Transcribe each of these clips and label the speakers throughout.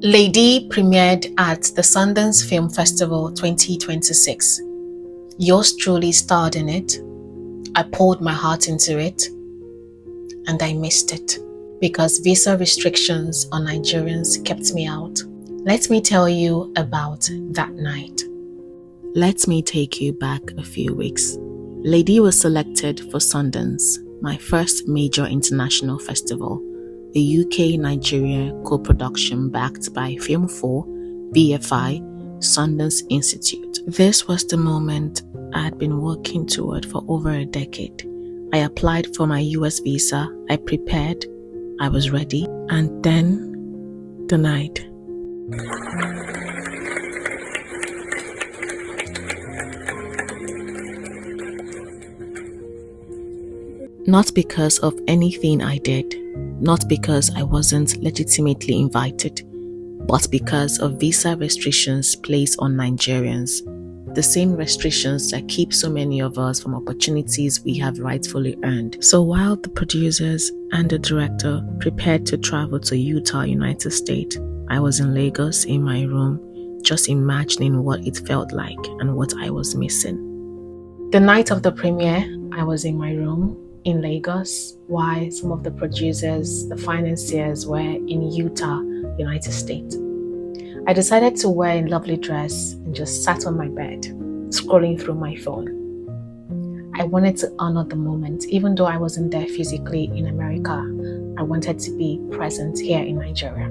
Speaker 1: Lady premiered at the Sundance Film Festival 2026. Yours truly starred in it. I poured my heart into it, and I missed it because visa restrictions on Nigerians kept me out. Let me tell you about that night. Let me take you back a few weeks. Lady was selected for Sundance, my first major international festival, a UK-Nigeria co-production backed by Film 4, BFI, Sundance Institute. This was the moment I had been working toward for over a decade. I applied for my US visa, I prepared, I was ready, and then the night. Not because of anything I did, not because I wasn't legitimately invited, but because of visa restrictions placed on Nigerians, the same restrictions that keep so many of us from opportunities we have rightfully earned. So while the producers and the director prepared to travel to Utah, United States, I was in Lagos in my room, just imagining what it felt like and what I was missing. The night of the premiere, I was in my room in Lagos, while some of the producers, the financiers were in Utah, United States. I decided to wear a lovely dress and just sat on my bed, scrolling through my phone. I wanted to honor the moment, even though I wasn't there physically in America. I wanted to be present here in Nigeria.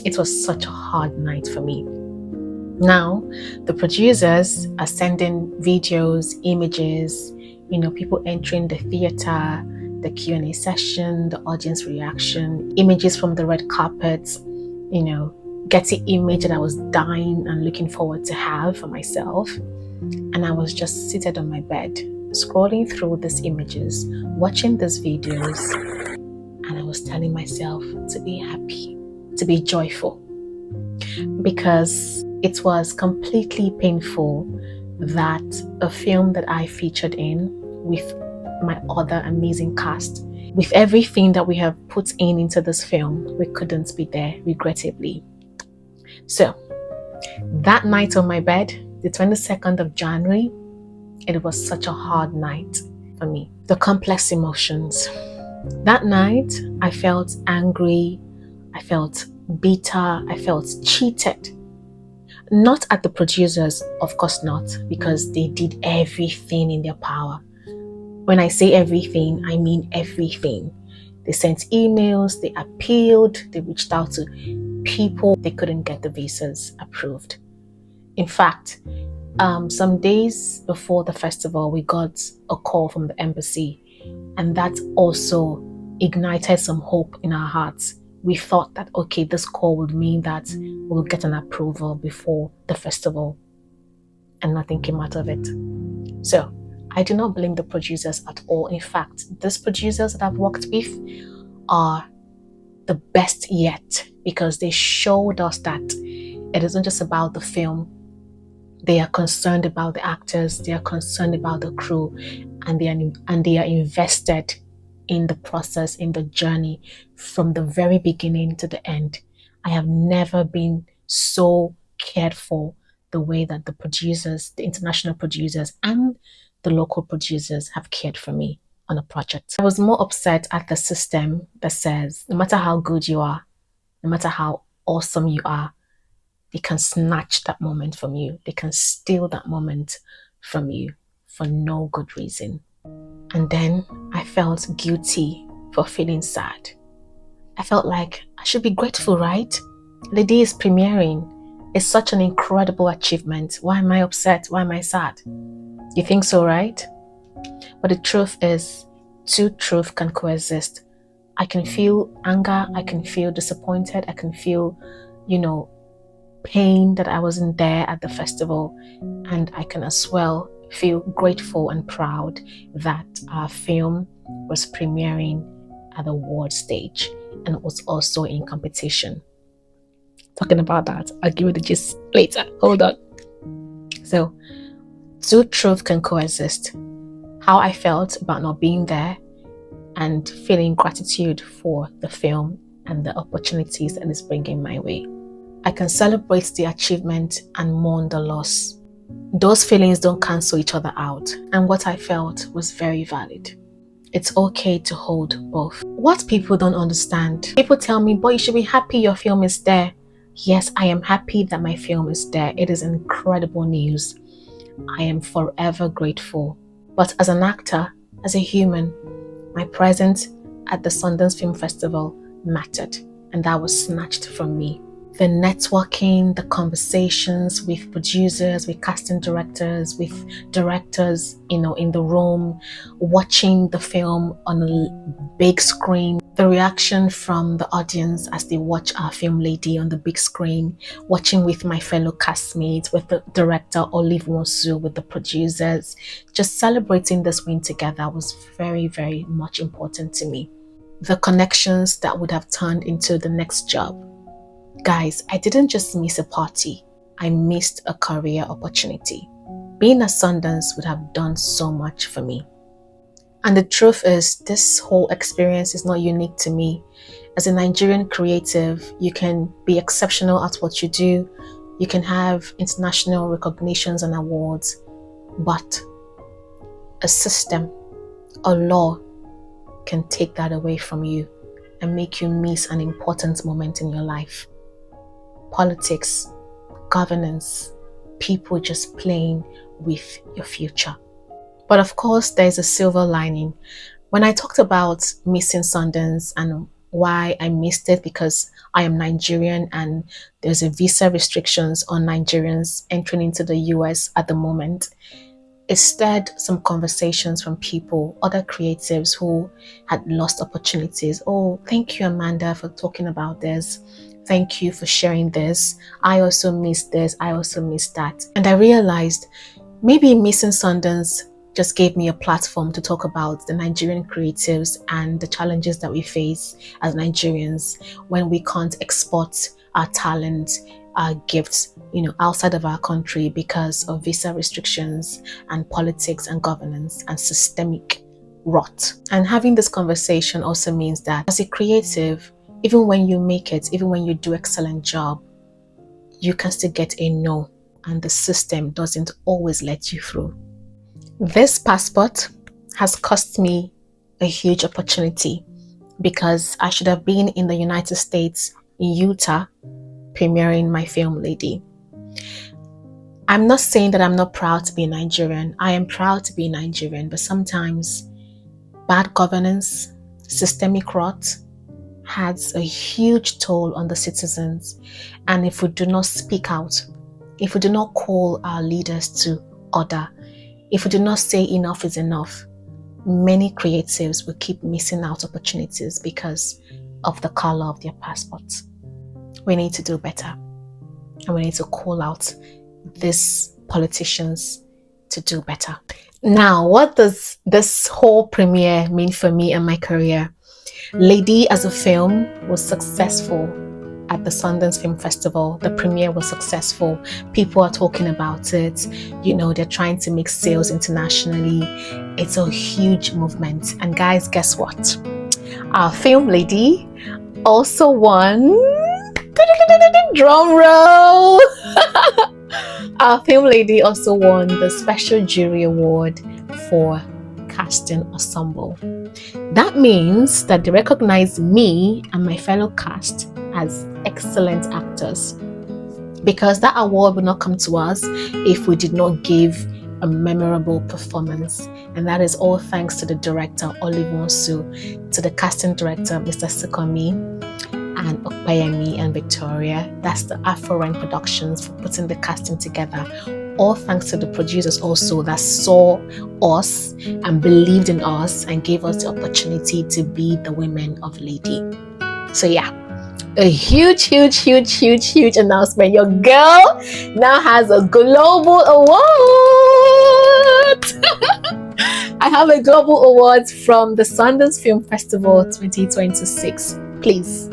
Speaker 1: It was such a hard night for me. Now, the producers are sending videos, images, people entering the theater, the Q&A session, the audience reaction, images from the red carpet, getting image that I was dying and looking forward to have for myself. And I was just seated on my bed, scrolling through these images, watching these videos, and I was telling myself to be happy, to be joyful, because it was completely painful that a film that I featured in with my other amazing cast, with everything that we have put into this film, we couldn't be there, regrettably. So, that night on my bed, the 22nd of January, it was such a hard night for me. The complex emotions. That night, I felt angry, I felt bitter, I felt cheated. Not at the producers, of course not, because they did everything in their power. When I say everything, I mean everything. They sent emails, they appealed, they reached out to people. They couldn't get the visas approved. In fact, some days before the festival, we got a call from the embassy, and that also ignited some hope in our hearts. We thought that, okay, this call would mean that we'll get an approval before the festival, and nothing came out of it. So I do not blame the producers at all. In fact, these producers that I've worked with are the best yet, because they showed us that it isn't just about the film. They are concerned about the actors, they are concerned about the crew, and they are invested in the process, in the journey, from the very beginning to the end. I have never been so cared for the way that the producers, the international producers and the local producers have cared for me on a project. I was more upset at the system that says no matter how good you are, no matter how awesome you are, they can snatch that moment from you. They can steal that moment from you for no good reason. And then I felt guilty for feeling sad. I felt like I should be grateful, right? Lady is premiering. It's such an incredible achievement. Why am I upset? Why am I sad? You think so, right? But the truth is, two truths can coexist. I can feel anger, I can feel disappointed, I can feel, pain that I wasn't there at the festival, and I can as well feel grateful and proud that our film was premiering at the world stage and it was also in competition. Talking about that, I'll give you the gist later. Hold on. So, two truths can coexist. How I felt about not being there and feeling gratitude for the film and the opportunities that it's bringing my way. I can celebrate the achievement and mourn the loss. Those feelings don't cancel each other out, and what I felt was very valid. It's okay to hold both. What people don't understand, people tell me, but you should be happy your film is there. Yes, I am happy that my film is there. It is incredible news. I am forever grateful. But as an actor, as a human, my presence at the Sundance Film Festival mattered, and that was snatched from me. The networking, the conversations with producers, with casting directors, with directors, in the room, watching the film on a big screen, the reaction from the audience as they watch our film Lady on the big screen, watching with my fellow castmates, with the director Oruh Wonsu, with the producers, just celebrating this win together was very, very much important to me. The connections that would have turned into the next job. Guys, I didn't just miss a party, I missed a career opportunity. Being at Sundance would have done so much for me. And the truth is, this whole experience is not unique to me. As a Nigerian creative, you can be exceptional at what you do, you can have international recognitions and awards, but a system, a law can take that away from you and make you miss an important moment in your life. Politics, governance, people just playing with your future. But of course, there's a silver lining. When I talked about missing Sundance and why I missed it because I am Nigerian and there's a visa restrictions on Nigerians entering into the US at the moment, it stirred some conversations from people, other creatives who had lost opportunities. Oh, thank you, Amanda, for talking about this. Thank you for sharing this. I also missed this. I also missed that. And I realized maybe missing Sundance just gave me a platform to talk about the Nigerian creatives and the challenges that we face as Nigerians when we can't export our talent, our gifts, outside of our country because of visa restrictions and politics and governance and systemic rot. And having this conversation also means that as a creative, even when you make it, even when you do excellent job, you can still get a no, and the system doesn't always let you through. This passport has cost me a huge opportunity because I should have been in the United States, in Utah, premiering my film Lady. I'm not saying that I'm not proud to be Nigerian. I am proud to be Nigerian, but sometimes bad governance, systemic rot, has a huge toll on the citizens. And if we do not speak out, if we do not call our leaders to order, if we do not say enough is enough, many creatives will keep missing out opportunities because of the color of their passports. We need to do better, and we need to call out these politicians to do better. Now, what does this whole premiere mean for me and my career? Lady as a film was successful at the Sundance Film Festival. The premiere was successful. People are talking about it. They're trying to make sales internationally. It's a huge movement. And guys, guess what? Our film Lady also won, drum roll, our film Lady also won the Special Jury Award for Casting Ensemble. That means that they recognize me and my fellow cast as excellent actors, because that award would not come to us if we did not give a memorable performance. And that is all thanks to the director Oruh Wonsu, to the casting director Mr. Sukomi, and Okpayemi and Victoria. That's the Afro Rain Productions for putting the casting together. All thanks to the producers also that saw us and believed in us and gave us the opportunity to be the women of Lady. So yeah, a huge announcement. Your girl now has a global award. I have a global award from the Sundance Film Festival 2026. Please.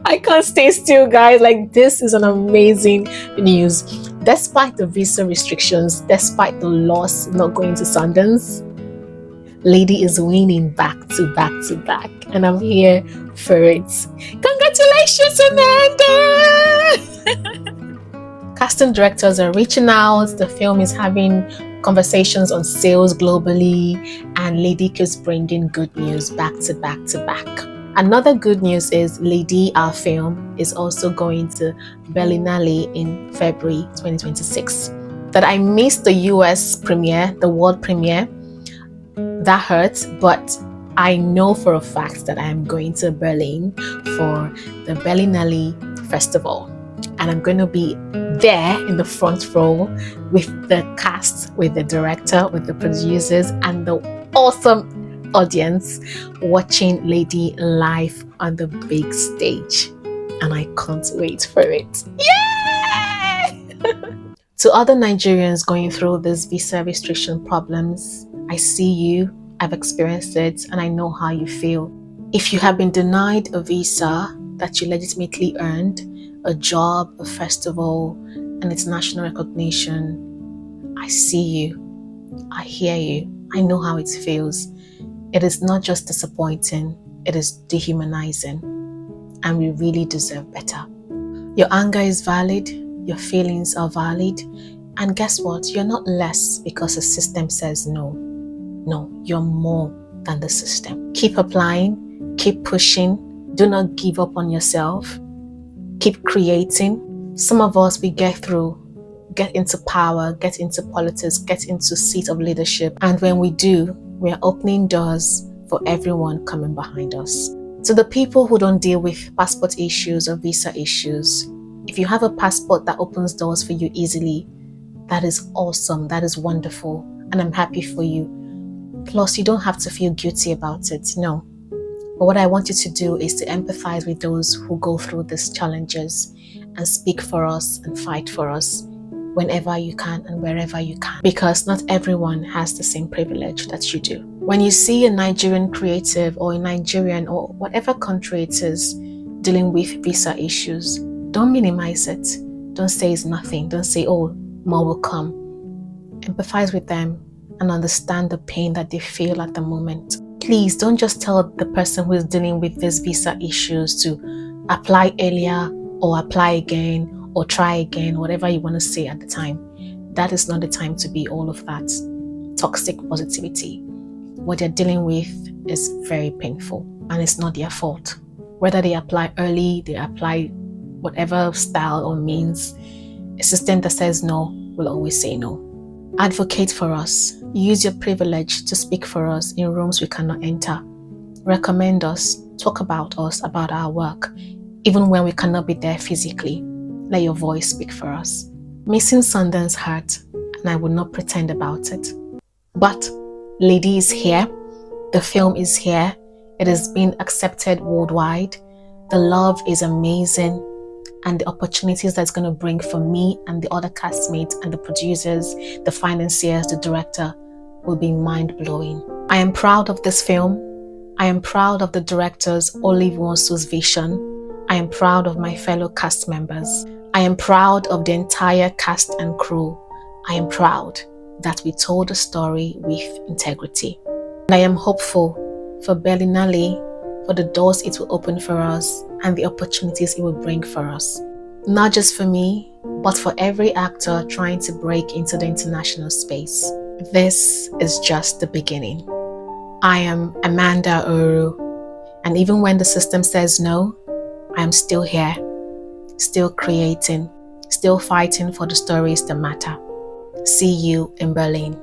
Speaker 1: I can't stay still, guys. This is an amazing news. Despite the visa restrictions, despite the loss not going to Sundance, Lady is winning back to back to back, and I'm here for it. Congratulations, Amanda! Casting directors are reaching out. The film is having conversations on sales globally, and Lady keeps bringing good news back to back to back. Another good news is Lady, our film, is also going to Berlinale in February 2026. That I missed the US premiere, the world premiere, that hurts, but I know for a fact that I am going to Berlin for the Berlinale Festival. And I'm going to be there in the front row with the cast, with the director, with the producers, and the awesome audience watching Lady live on the big stage. And I can't wait for it. Yay! To other Nigerians going through these visa restriction problems, I see you, I've experienced it, and I know how you feel. If you have been denied a visa that you legitimately earned, a job, a festival, and international recognition, I see you, I hear you, I know how it feels. It is not just disappointing, it is dehumanizing, and we really deserve better. Your anger is valid, your feelings are valid, and guess what? You're not less because the system says no. No, you're more than the system. Keep applying, keep pushing, do not give up on yourself, keep creating. Some of us, we get into power, get into politics, get into seat of leadership, and when we do, we are opening doors for everyone coming behind us. To the people who don't deal with passport issues or visa issues, if you have a passport that opens doors for you easily, that is awesome, that is wonderful, and I'm happy for you. Plus, you don't have to feel guilty about it, no. But what I want you to do is to empathize with those who go through these challenges and speak for us and fight for us whenever you can and wherever you can. Because not everyone has the same privilege that you do. When you see a Nigerian creative or a Nigerian or whatever country it is dealing with visa issues, don't minimize it. Don't say it's nothing. Don't say, oh, more will come. Empathize with them and understand the pain that they feel at the moment. Please don't just tell the person who is dealing with these visa issues to apply earlier or apply again or try again, whatever you want to say at the time. That is not the time to be all of that toxic positivity. What they're dealing with is very painful and it's not their fault. Whether they apply early, they apply whatever style or means, a system that says no will always say no. Advocate for us. Use your privilege to speak for us in rooms we cannot enter. Recommend us. Talk about us, about our work, even when we cannot be there physically. Let your voice speak for us. Missing Sundance hurt, and I will not pretend about it. But Lady is here. The film is here. It has been accepted worldwide. The love is amazing. And the opportunities that's going to bring for me and the other castmates and the producers, the financiers, the director will be mind-blowing. I am proud of this film. I am proud of the director's Olive Wonsu's vision. I am proud of my fellow cast members. I am proud of the entire cast and crew. I am proud that we told the story with integrity. And I am hopeful for Berlinale, for the doors it will open for us and the opportunities it will bring for us. Not just for me, but for every actor trying to break into the international space. This is just the beginning. I am Amanda Oruh, and even when the system says no, I am still here, still creating, still fighting for the stories that matter. See you in Berlin.